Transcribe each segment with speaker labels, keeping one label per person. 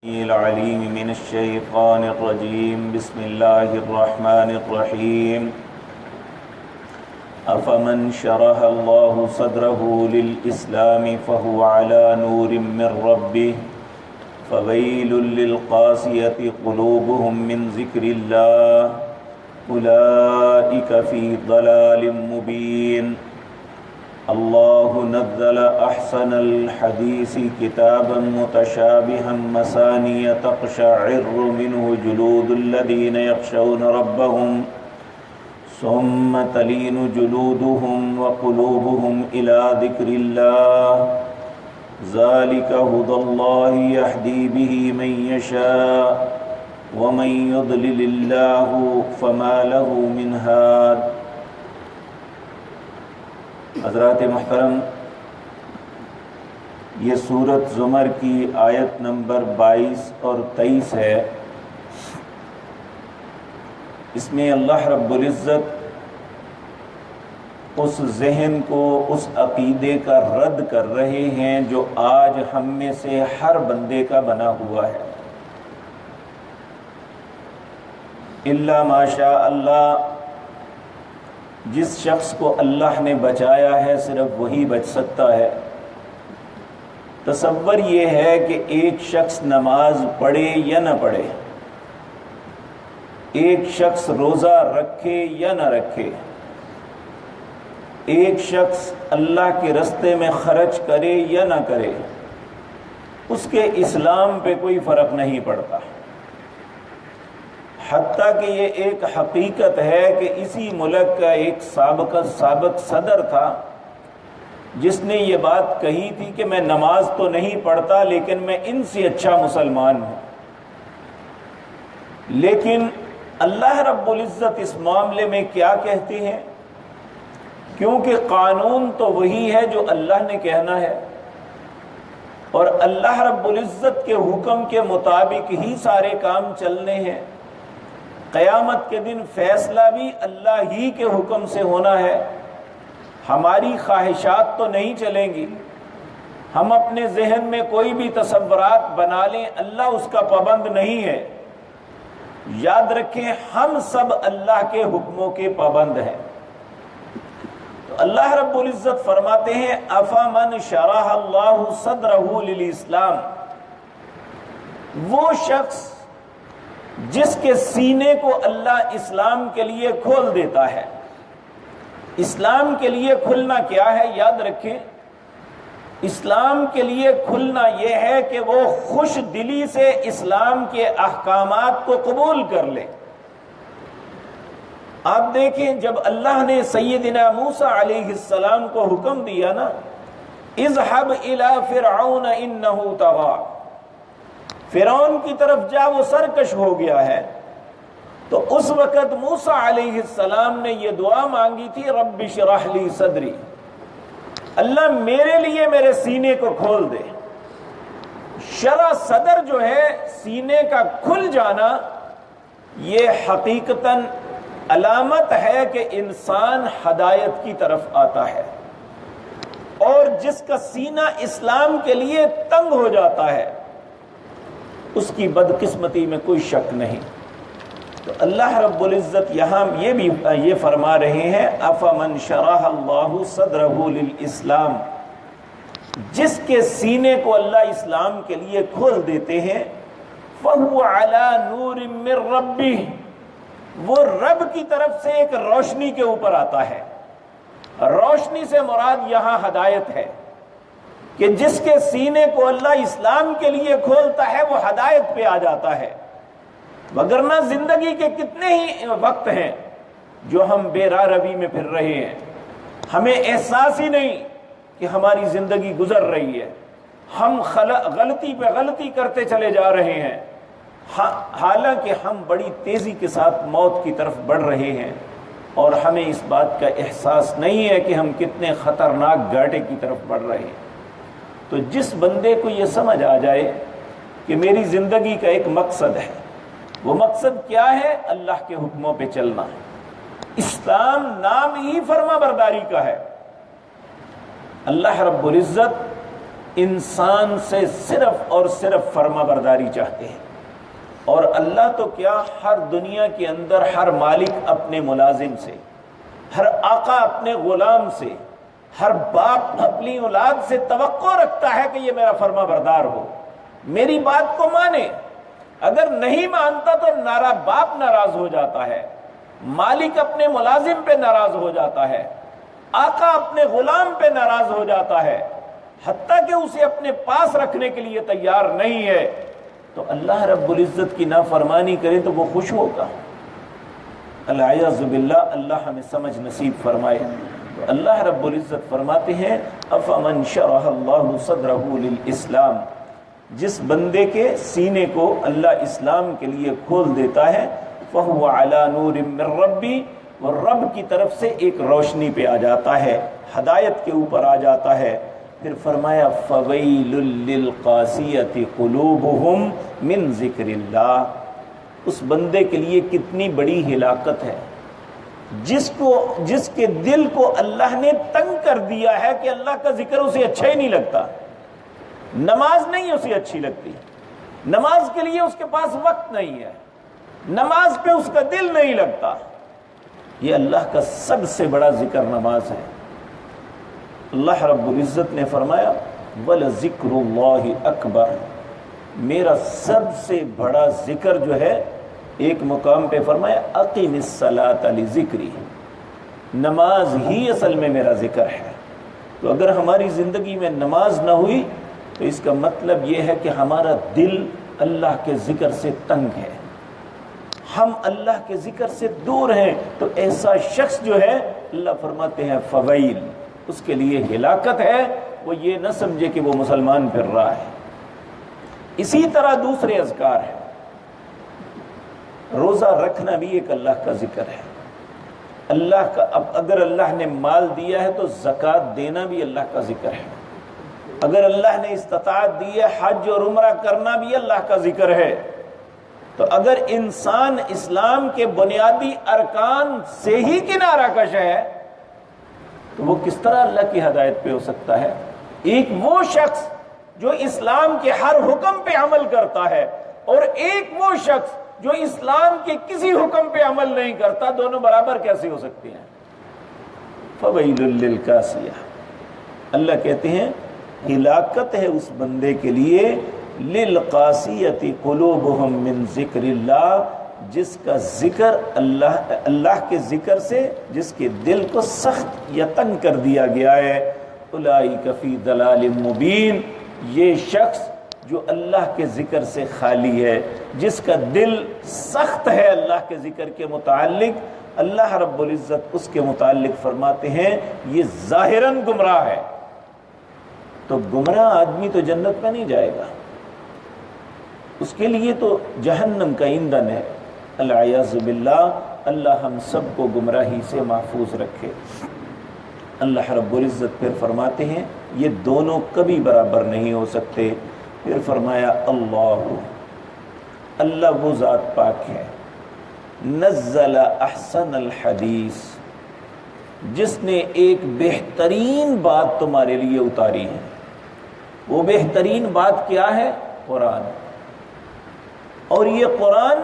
Speaker 1: العليم من الشيطان الرجيم بسم الله الرحمن الرحيم أفمن شرح الله صدره للإسلام فهو على نور من ربه فويل للقاسية قلوبهم من ذكر الله أولئك في ضلال مبين اللہ نزل احسن الحدیث کتابا متشابہا مثانی تقشعر منہ جلود الذین یخشون ربهم ثم تلین جلودهم وقلوبهم الى ذکر اللہ ذلك هدى اللہ یہدی به من یشاء ومن یضلل اللہ فما له من ہاد۔ حضرات محترم، یہ سورۃ زمر کی آیت نمبر 22 اور 23 ہے۔ اس میں اللہ رب العزت اس ذہن کو، اس عقیدے کا رد کر رہے ہیں جو آج ہم میں سے ہر بندے کا بنا ہوا ہے۔ الا ماشاء اللہ، جس شخص کو اللہ نے بچایا ہے صرف وہی بچ سکتا ہے۔ تصور یہ ہے کہ ایک شخص نماز پڑھے یا نہ پڑھے، ایک شخص روزہ رکھے یا نہ رکھے، ایک شخص اللہ کے رستے میں خرچ کرے یا نہ کرے، اس کے اسلام پہ کوئی فرق نہیں پڑتا۔ حتیٰ کہ یہ ایک حقیقت ہے کہ اسی ملک کا ایک سابق صدر تھا جس نے یہ بات کہی تھی کہ میں نماز تو نہیں پڑھتا لیکن میں ان سے اچھا مسلمان ہوں۔ لیکن اللہ رب العزت اس معاملے میں کیا کہتے ہیں؟ کیونکہ قانون تو وہی ہے جو اللہ نے کہنا ہے، اور اللہ رب العزت کے حکم کے مطابق ہی سارے کام چلنے ہیں۔ قیامت کے دن فیصلہ بھی اللہ ہی کے حکم سے ہونا ہے۔ ہماری خواہشات تو نہیں چلیں گی، ہم اپنے ذہن میں کوئی بھی تصورات بنا لیں، اللہ اس کا پابند نہیں ہے۔ یاد رکھیں، ہم سب اللہ کے حکموں کے پابند ہیں۔ تو اللہ رب العزت فرماتے ہیں افمن شرح اللہ صدرہ للاسلام، وہ شخص جس کے سینے کو اللہ اسلام کے لیے کھول دیتا ہے۔ اسلام کے لیے کھلنا کیا ہے؟ یاد رکھیں، اسلام کے لیے کھلنا یہ ہے کہ وہ خوش دلی سے اسلام کے احکامات کو قبول کر لے۔ آپ دیکھیں، جب اللہ نے سیدنا موسیٰ علیہ السلام کو حکم دیا نا، اذهب الى فرعون انه طغى، فرعون کی طرف جا، وہ سرکش ہو گیا ہے، تو اس وقت موسیٰ علیہ السلام نے یہ دعا مانگی تھی رب اشرح لی صدری، اللہ میرے لیے میرے سینے کو کھول دے۔ شرح صدر جو ہے، سینے کا کھل جانا، یہ حقیقتاً علامت ہے کہ انسان ہدایت کی طرف آتا ہے، اور جس کا سینہ اسلام کے لیے تنگ ہو جاتا ہے اس کی بدقسمتی میں کوئی شک نہیں۔ تو اللہ رب العزت یہاں یہ فرما رہے ہیں افمن شرح اللہ صدرہ للاسلام، جس کے سینے کو اللہ اسلام کے لیے کھول دیتے ہیں، فہو علی نور من ربہ، وہ رب کی طرف سے ایک روشنی کے اوپر آتا ہے۔ روشنی سے مراد یہاں ہدایت ہے کہ جس کے سینے کو اللہ اسلام کے لیے کھولتا ہے وہ ہدایت پہ آ جاتا ہے۔ وگرنہ زندگی کے کتنے ہی وقت ہیں جو ہم بے راہ روی میں پھر رہے ہیں، ہمیں احساس ہی نہیں کہ ہماری زندگی گزر رہی ہے، ہم غلطی پہ غلطی کرتے چلے جا رہے ہیں، حالانکہ ہم بڑی تیزی کے ساتھ موت کی طرف بڑھ رہے ہیں، اور ہمیں اس بات کا احساس نہیں ہے کہ ہم کتنے خطرناک گھاٹے کی طرف بڑھ رہے ہیں۔ تو جس بندے کو یہ سمجھ آ جائے کہ میری زندگی کا ایک مقصد ہے، وہ مقصد کیا ہے؟ اللہ کے حکموں پہ چلنا ہے۔ اسلام نام ہی فرما برداری کا ہے۔ اللہ رب العزت انسان سے صرف اور صرف فرما برداری چاہتے ہیں، اور اللہ تو کیا، ہر دنیا کے اندر ہر مالک اپنے ملازم سے، ہر آقا اپنے غلام سے، ہر باپ اپنی اولاد سے توقع رکھتا ہے کہ یہ میرا فرما بردار ہو، میری بات کو مانے۔ اگر نہیں مانتا تو باپ ناراض ہو جاتا ہے، مالک اپنے ملازم پہ ناراض ہو جاتا ہے، آقا اپنے غلام پہ ناراض ہو جاتا ہے، حتیٰ کہ اسے اپنے پاس رکھنے کے لیے تیار نہیں ہے، تو اللہ رب العزت کی نافرمانی کرے تو وہ خوش ہوگا؟ الیاذ باللہ، اللہ ہمیں سمجھ نصیب فرمائے۔ تو اللہ رب العزت فرماتے ہیں افمن شرح اللہ صدرہ للاسلام، جس بندے کے سینے کو اللہ اسلام کے لیے کھول دیتا ہے، فہو علی نور من ربی، وہ رب کی طرف سے ایک روشنی پہ آ جاتا ہے، ہدایت کے اوپر آ جاتا ہے۔ پھر فرمایا فویل للقاسیۃ قلوبہم من ذکر اللہ، اس بندے کے لیے کتنی بڑی ہلاکت ہے جس کے دل کو اللہ نے تنگ کر دیا ہے کہ اللہ کا ذکر اسے اچھا ہی نہیں لگتا، نماز نہیں اسے اچھی لگتی، نماز کے لیے اس کے پاس وقت نہیں ہے، نماز پہ اس کا دل نہیں لگتا۔ یہ اللہ کا سب سے بڑا ذکر نماز ہے۔ اللہ رب العزت نے فرمایا وَلَذِكْرُ اللَّهِ أَكْبَرُ، میرا سب سے بڑا ذکر جو ہے، ایک مقام پہ فرمایا اقم الصلاۃ لذکری، نماز ہی اصل میں میرا ذکر ہے۔ تو اگر ہماری زندگی میں نماز نہ ہوئی تو اس کا مطلب یہ ہے کہ ہمارا دل اللہ کے ذکر سے تنگ ہے، ہم اللہ کے ذکر سے دور ہیں۔ تو ایسا شخص جو ہے، اللہ فرماتے ہیں فویل، اس کے لیے ہلاکت ہے، وہ یہ نہ سمجھے کہ وہ مسلمان پھر رہا ہے۔ اسی طرح دوسرے اذکار ہیں، روزہ رکھنا بھی ایک اللہ کا ذکر ہے، اللہ کا، اب اگر اللہ نے مال دیا ہے تو زکوٰۃ دینا بھی اللہ کا ذکر ہے، اگر اللہ نے استطاعت دی ہے حج اور عمرہ کرنا بھی اللہ کا ذکر ہے۔ تو اگر انسان اسلام کے بنیادی ارکان سے ہی کنارہ کش ہے تو وہ کس طرح اللہ کی ہدایت پہ ہو سکتا ہے؟ ایک وہ شخص جو اسلام کے ہر حکم پہ عمل کرتا ہے، اور ایک وہ شخص جو اسلام کے کسی حکم پہ عمل نہیں کرتا، دونوں برابر کیسے ہو سکتے ہیں؟ فویل للقاسیہ، اللہ کہتے ہیں ہلاکت ہے اس بندے کے لیے، للقاسیۃ قلوبہم من ذکر اللہ، جس کا ذکر اللہ کے ذکر سے جس کے دل کو سخت یا تنگ کر دیا گیا ہے۔ اولئک فی ضلال مبین، یہ شخص جو اللہ کے ذکر سے خالی ہے، جس کا دل سخت ہے اللہ کے ذکر کے متعلق، اللہ رب العزت اس کے متعلق فرماتے ہیں یہ ظاہراً گمراہ ہے۔ تو گمراہ آدمی تو جنت میں نہیں جائے گا، اس کے لیے تو جہنم کا ایندھن ہے۔ العیاذ باللہ، اللہ ہم سب کو گمراہی سے محفوظ رکھے۔ اللہ رب العزت پھر فرماتے ہیں یہ دونوں کبھی برابر نہیں ہو سکتے۔ پھر فرمایا اللہ وہ ذات پاک ہے، نزل احسن الحدیث، جس نے ایک بہترین بات تمہارے لیے اتاری ہے۔ وہ بہترین بات کیا ہے؟ قرآن۔ اور یہ قرآن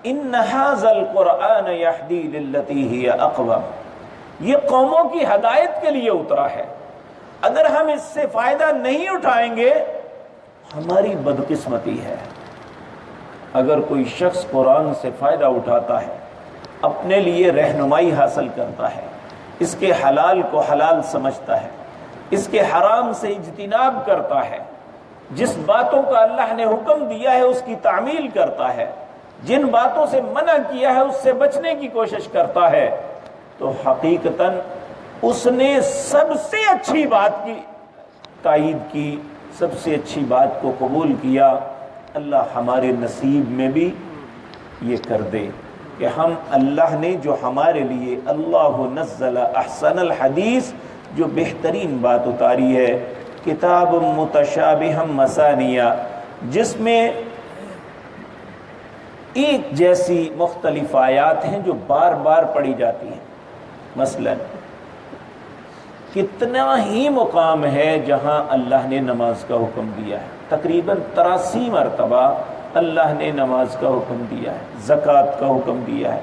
Speaker 1: ان ھذا القرآن یہدی للتی ہی اقوم، یہ قوموں کی ہدایت کے لیے اترا ہے۔ اگر ہم اس سے فائدہ نہیں اٹھائیں گے ہماری بدقسمتی ہے۔ اگر کوئی شخص قرآن سے فائدہ اٹھاتا ہے، اپنے لیے رہنمائی حاصل کرتا ہے، اس کے حلال کو حلال سمجھتا ہے، اس کے حرام سے اجتناب کرتا ہے، جس باتوں کا اللہ نے حکم دیا ہے اس کی تعمیل کرتا ہے، جن باتوں سے منع کیا ہے اس سے بچنے کی کوشش کرتا ہے، تو حقیقتاً اس نے سب سے اچھی بات کی تائید کی، سب سے اچھی بات کو قبول کیا۔ اللہ ہمارے نصیب میں بھی یہ کر دے کہ ہم اللہ نے جو ہمارے لیے اللہ نزل احسن الحدیث، جو بہترین بات اتاری ہے، کتاب متشابہ مثانیہ، جس میں ایک جیسی مختلف آیات ہیں جو بار بار پڑھی جاتی ہیں۔ مثلا کتنا ہی مقام ہے جہاں اللہ نے نماز کا حکم دیا ہے، تقریباً 83 مرتبہ اللہ نے نماز کا حکم دیا ہے، زکوٰۃ کا حکم دیا ہے۔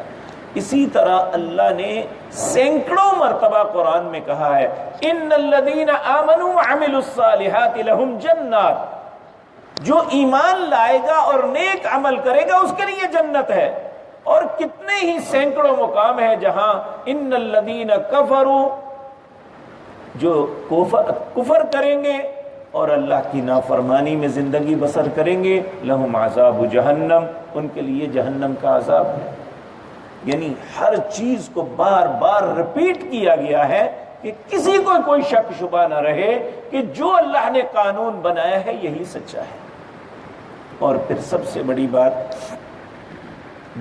Speaker 1: اسی طرح اللہ نے سینکڑوں مرتبہ قرآن میں کہا ہے ان الذین آمنوا وعملوا الصالحات لہم جنات، جو ایمان لائے گا اور نیک عمل کرے گا اس کے لیے جنت ہے۔ اور کتنے ہی سینکڑوں مقام ہے جہاں ان الذین کفروا، جو کفر کریں گے اور اللہ کی نافرمانی میں زندگی بسر کریں گے، لہم عذاب جہنم، ان کے لیے جہنم کا عذاب ہے۔ یعنی ہر چیز کو بار بار رپیٹ کیا گیا ہے کہ کسی کو کوئی شک شبہ نہ رہے کہ جو اللہ نے قانون بنایا ہے یہی سچا ہے۔ اور پھر سب سے بڑی بات،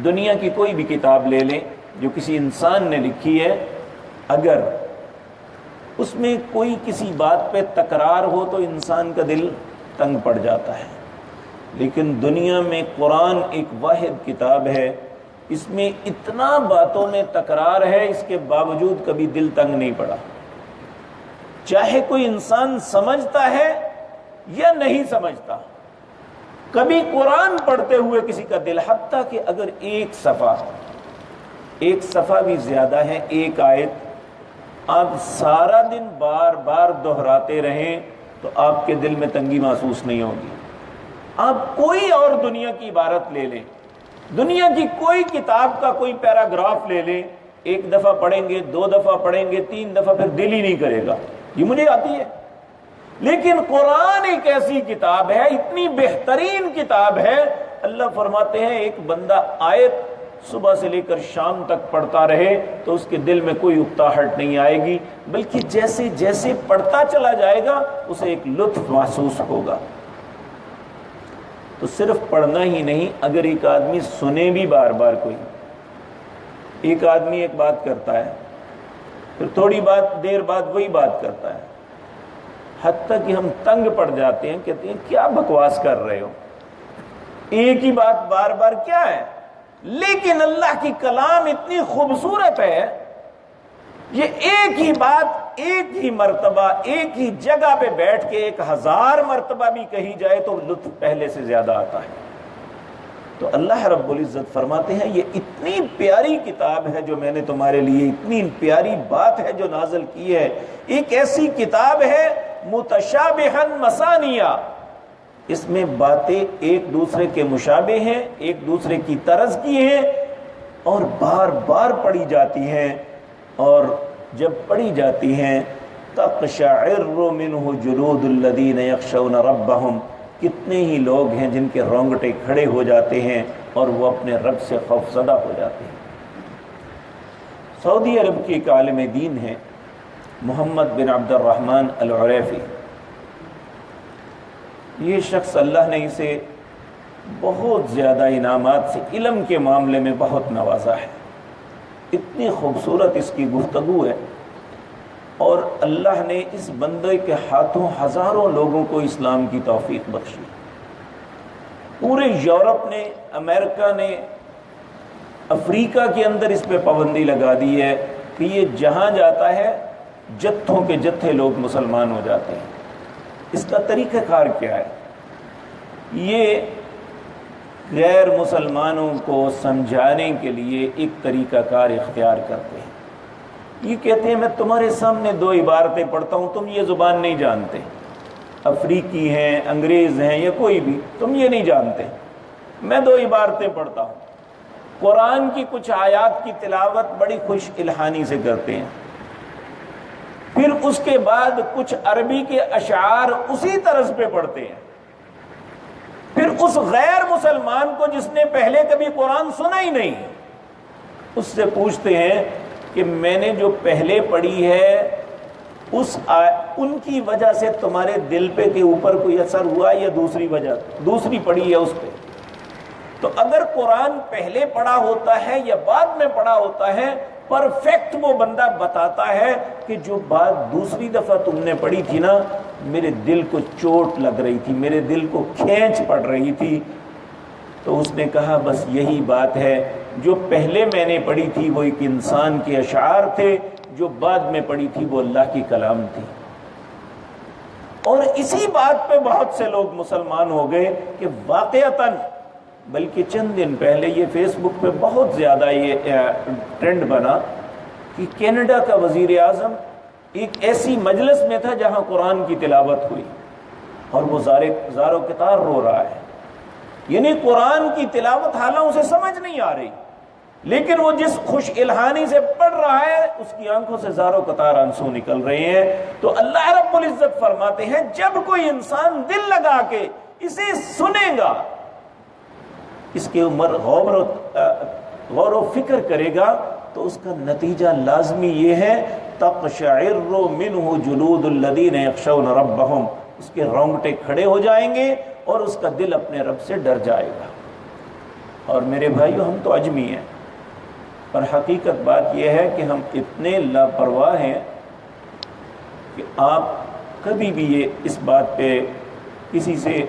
Speaker 1: دنیا کی کوئی بھی کتاب لے لیں جو کسی انسان نے لکھی ہے، اگر اس میں کوئی کسی بات پہ تکرار ہو تو انسان کا دل تنگ پڑ جاتا ہے، لیکن دنیا میں قرآن ایک واحد کتاب ہے، اس میں اتنا باتوں میں تکرار ہے، اس کے باوجود کبھی دل تنگ نہیں پڑا، چاہے کوئی انسان سمجھتا ہے یا نہیں سمجھتا۔ کبھی قرآن پڑھتے ہوئے کسی کا دل، حتیٰ کہ اگر ایک صفحہ بھی زیادہ ہے، ایک آیت آپ سارا دن بار بار دہراتے رہیں تو آپ کے دل میں تنگی محسوس نہیں ہوگی۔ آپ کوئی اور دنیا کی عبارت لے لیں، دنیا کی کوئی کتاب کا کوئی پیراگراف لے لیں، ایک دفعہ پڑھیں گے، 2 دفعہ پڑھیں گے، 3 دفعہ پھر دل ہی نہیں کرے گا، یہ مجھے آتی ہے۔ لیکن قرآن ایک ایسی کتاب ہے، اتنی بہترین کتاب ہے، اللہ فرماتے ہیں ایک بندہ آیت صبح سے لے کر شام تک پڑھتا رہے تو اس کے دل میں کوئی اکتاہٹ نہیں آئے گی، بلکہ جیسے جیسے پڑھتا چلا جائے گا اسے ایک لطف محسوس ہوگا۔ تو صرف پڑھنا ہی نہیں، اگر ایک آدمی سنے بھی بار بار، کوئی ایک آدمی ایک بات کرتا ہے، پھر تھوڑی دیر بعد وہی بات کرتا ہے، حتیٰ کہ ہم تنگ پڑ جاتے ہیں، کہتے ہیں کیا بکواس کر رہے ہو، ایک ہی بات بار بار کیا ہے؟ لیکن اللہ کی کلام اتنی خوبصورت ہے، یہ ایک ہی بات ایک ہی مرتبہ ایک ہی جگہ پہ بیٹھ کے 1000 مرتبہ بھی کہی جائے تو لطف پہلے سے زیادہ آتا ہے۔ تو اللہ رب العزت فرماتے ہیں یہ اتنی پیاری کتاب ہے جو میں نے تمہارے لیے، اتنی پیاری بات ہے جو نازل کی ہے، ایک ایسی کتاب ہے متشابہن مثانیہ، اس میں باتیں ایک دوسرے کے مشابہ ہیں، ایک دوسرے کی طرز کی ہیں اور بار بار پڑھی جاتی ہیں، اور جب پڑھی جاتی ہیں تقشعر منہ جلود الذین یخشون ربہم، کتنے ہی لوگ ہیں جن کے رونگٹے کھڑے ہو جاتے ہیں اور وہ اپنے رب سے خوفزدہ ہو جاتے ہیں۔ سعودی عرب کے ایک عالم دین ہیں محمد بن عبد الرحمن العریفی، یہ شخص اللہ نے اسے بہت زیادہ انعامات سے علم کے معاملے میں بہت نوازا ہے، اتنی خوبصورت اس کی گفتگو ہے، اور اللہ نے اس بندے کے ہاتھوں ہزاروں لوگوں کو اسلام کی توفیق بخشی۔ پورے یورپ نے، امریکہ نے، افریقہ کے اندر اس پہ پابندی لگا دی ہے کہ یہ جہاں جاتا ہے جتھوں کے جتھے لوگ مسلمان ہو جاتے ہیں۔ اس کا طریقہ کار کیا ہے؟ یہ غیر مسلمانوں کو سمجھانے کے لیے ایک طریقہ کار اختیار کرتے ہیں۔ یہ کہتے ہیں میں تمہارے سامنے 2 عبارتیں پڑھتا ہوں، تم یہ زبان نہیں جانتے، افریقی ہیں، انگریز ہیں یا کوئی بھی، تم یہ نہیں جانتے، میں 2 عبارتیں پڑھتا ہوں، قرآن کی کچھ آیات کی تلاوت بڑی خوش الہانی سے کرتے ہیں، پھر اس کے بعد کچھ عربی کے اشعار اسی طرز پہ پڑھتے ہیں، پھر اس غیر مسلمان کو جس نے پہلے کبھی قرآن سنا ہی نہیں، اس سے پوچھتے ہیں کہ میں نے جو پہلے پڑھی ہے ان کی وجہ سے تمہارے دل پہ کے اوپر کوئی اثر ہوا یا دوسری پڑھی ہے اس پہ؟ تو اگر قرآن پہلے پڑھا ہوتا ہے یا بعد میں پڑھا ہوتا ہے، پرفیکٹ وہ بندہ بتاتا ہے کہ جو بات دوسری دفعہ تم نے پڑھی تھی نا، میرے دل کو چوٹ لگ رہی تھی، میرے دل کو کھینچ پڑ رہی تھی۔ تو اس نے کہا بس یہی بات ہے، جو پہلے میں نے پڑھی تھی وہ ایک انسان کے اشعار تھے، جو بعد میں پڑی تھی وہ اللہ کی کلام تھی. اور اسی بات پہ بہت سے لوگ مسلمان ہو گئے کہ واقعتاً، بلکہ چند دن پہلے یہ فیس بک پہ بہت زیادہ یہ ٹرینڈ بنا کہ کینیڈا کا وزیر اعظم ایک ایسی مجلس میں تھا جہاں قرآن کی تلاوت ہوئی اور وہ زارو کتار رو رہا ہے. یعنی قرآن کی تلاوت حالانکہ اسے سمجھ نہیں آ رہی، لیکن وہ جس خوش الہانی سے پڑھ رہا ہے اس کی آنکھوں سے زاروں قطار آنسو نکل رہے ہیں. تو اللہ رب العزت فرماتے ہیں جب کوئی انسان دل لگا کے اسے سنے گا، اس کے عمر غور و فکر کرے گا، تو اس کا نتیجہ لازمی یہ ہے تقشعر منہ جلود الذین یخشون ربہم، اس کے رونگٹے کھڑے ہو جائیں گے اور اس کا دل اپنے رب سے ڈر جائے گا. اور میرے بھائیو، ہم تو اجمی ہیں، پر حقیقت بات یہ ہے کہ ہم اتنے لاپرواہ ہیں کہ آپ کبھی بھی یہ اس بات پہ کسی سے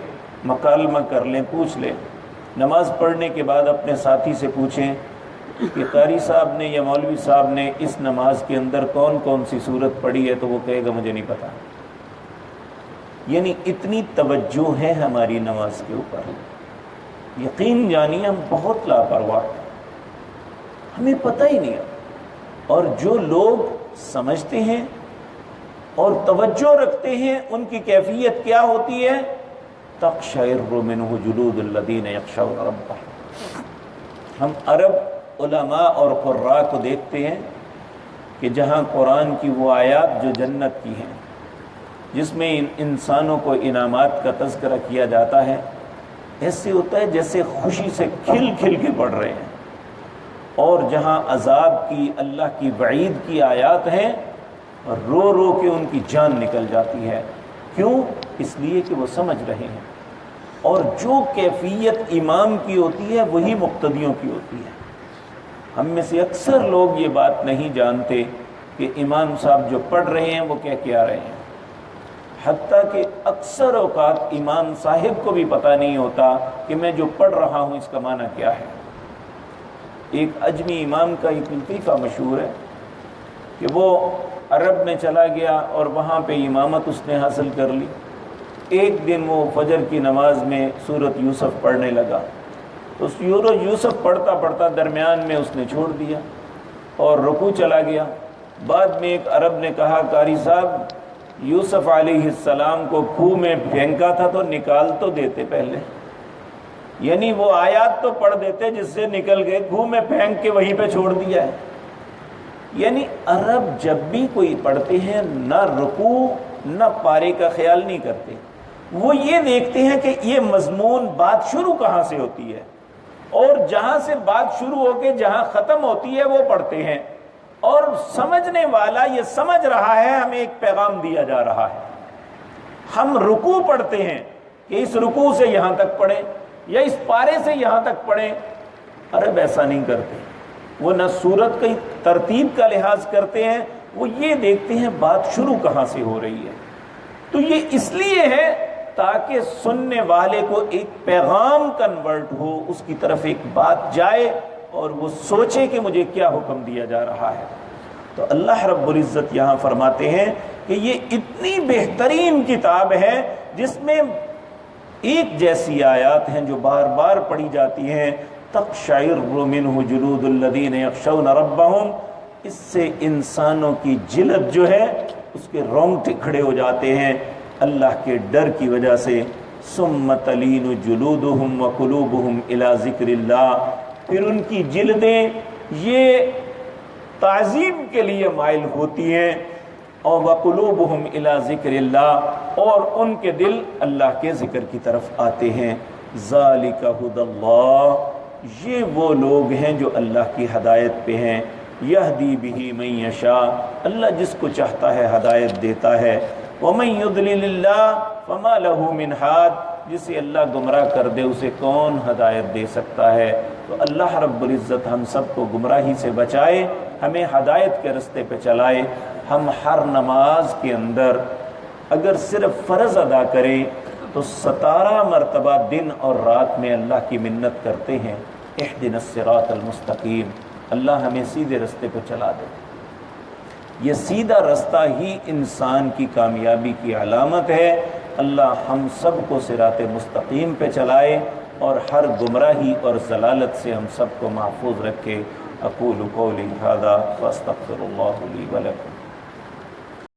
Speaker 1: مکالمہ کر لیں، پوچھ لیں، نماز پڑھنے کے بعد اپنے ساتھی سے پوچھیں کہ قاری صاحب نے یا مولوی صاحب نے اس نماز کے اندر کون کون سی صورت پڑھی ہے، تو وہ کہے گا مجھے نہیں پتا. یعنی اتنی توجہ ہے ہماری نماز کے اوپر. یقین جانیے ہم بہت لاپرواہ ہیں، ہمیں پتہ ہی نہیں ہے. اور جو لوگ سمجھتے ہیں اور توجہ رکھتے ہیں ان کی کیفیت کیا ہوتی ہے؟ تقشعر منہ جلود الذین یخشون ربہم. ہم عرب علماء اور قراء کو دیکھتے ہیں کہ جہاں قرآن کی وہ آیات جو جنت کی ہیں، جس میں انسانوں کو انعامات کا تذکرہ کیا جاتا ہے، ایسے ہوتا ہے جیسے خوشی سے کھل کھل کے پڑھ رہے ہیں. اور جہاں عذاب کی، اللہ کی وعید کی آیات ہیں، رو رو کے ان کی جان نکل جاتی ہے. کیوں؟ اس لیے کہ وہ سمجھ رہے ہیں. اور جو کیفیت امام کی ہوتی ہے وہی مقتدیوں کی ہوتی ہے. ہم میں سے اکثر لوگ یہ بات نہیں جانتے کہ امام صاحب جو پڑھ رہے ہیں وہ کیا رہے ہیں. حتیٰ کہ اکثر اوقات امام صاحب کو بھی پتہ نہیں ہوتا کہ میں جو پڑھ رہا ہوں اس کا معنی کیا ہے. ایک اجمی امام کا ایک لطیفہ مشہور ہے کہ وہ عرب میں چلا گیا اور وہاں پہ امامت اس نے حاصل کر لی. ایک دن وہ فجر کی نماز میں سورۃ یوسف پڑھنے لگا، تو سورۃ یوسف پڑھتا پڑھتا درمیان میں اس نے چھوڑ دیا اور رکوع چلا گیا. بعد میں ایک عرب نے کہا قاری صاحب یوسف علیہ السلام کو کھوہ میں پھینکا تھا تو نکال تو دیتے پہلے. یعنی وہ آیات تو پڑھ دیتے جس سے نکل گئے، کھوہ میں پھینک کے وہیں پہ چھوڑ دیا ہے. یعنی عرب جب بھی کوئی پڑھتے ہیں نہ رکوع نہ پارے کا خیال نہیں کرتے، وہ یہ دیکھتے ہیں کہ یہ مضمون بات شروع کہاں سے ہوتی ہے، اور جہاں سے بات شروع ہو کے جہاں ختم ہوتی ہے وہ پڑھتے ہیں. اور سمجھنے والا یہ سمجھ رہا ہے ہمیں ایک پیغام دیا جا رہا ہے. ہم رکوع پڑھتے ہیں کہ اس رکوع سے یہاں تک پڑھیں یا اس پارے سے یہاں تک پڑھیں. عرب ایسا نہیں کرتے، وہ نہ سورت کی ترتیب کا لحاظ کرتے ہیں، وہ یہ دیکھتے ہیں بات شروع کہاں سے ہو رہی ہے. تو یہ اس لیے ہے تاکہ سننے والے کو ایک پیغام کنورٹ ہو، اس کی طرف ایک بات جائے اور وہ سوچے کہ مجھے کیا حکم دیا جا رہا ہے. تو اللہ رب العزت یہاں فرماتے ہیں کہ یہ اتنی بہترین کتاب ہے جس میں ایک جیسی آیات ہیں جو بار بار پڑھی جاتی ہیں. تقشعر منہ جلود الذین یخشون ربہم، اس سے انسانوں کی جلد جو ہے اس کے رونگٹے کھڑے ہو جاتے ہیں اللہ کے ڈر کی وجہ سے. ثم تلین جلودہم وقلوبہم الی ذکر اللہ، پھر ان کی جلدیں یہ تعظیم کے لیے مائل ہوتی ہیں، اور وقلوبہم الی ذکر اللہ، اور ان کے دل اللہ کے ذکر کی طرف آتے ہیں. ذالک ھدی اللہ، یہ وہ لوگ ہیں جو اللہ کی ہدایت پہ ہیں. یہدی بہ من یشاء، اللہ جس کو چاہتا ہے ہدایت دیتا ہے. ومن یضلل اللہ فما لہ من ہاد، جسے اللہ گمراہ کر دے اسے کون ہدایت دے سکتا ہے. تو اللہ رب العزت ہم سب کو گمراہی سے بچائے، ہمیں ہدایت کے رستے پہ چلائے. ہم ہر نماز کے اندر اگر صرف فرض ادا کریں تو 17 مرتبہ دن اور رات میں اللہ کی منت کرتے ہیں اہدنا الصراط المستقیم، اللہ ہمیں سیدھے رستے پہ چلا دے. یہ سیدھا رستہ ہی انسان کی کامیابی کی علامت ہے۔ اللہ ہم سب کو صراط مستقیم پہ چلائے اور ہر گمراہی اور ضلالت سے ہم سب کو محفوظ رکھے۔ اقول قولی ھذا واستغفر اللہ لی ولکم۔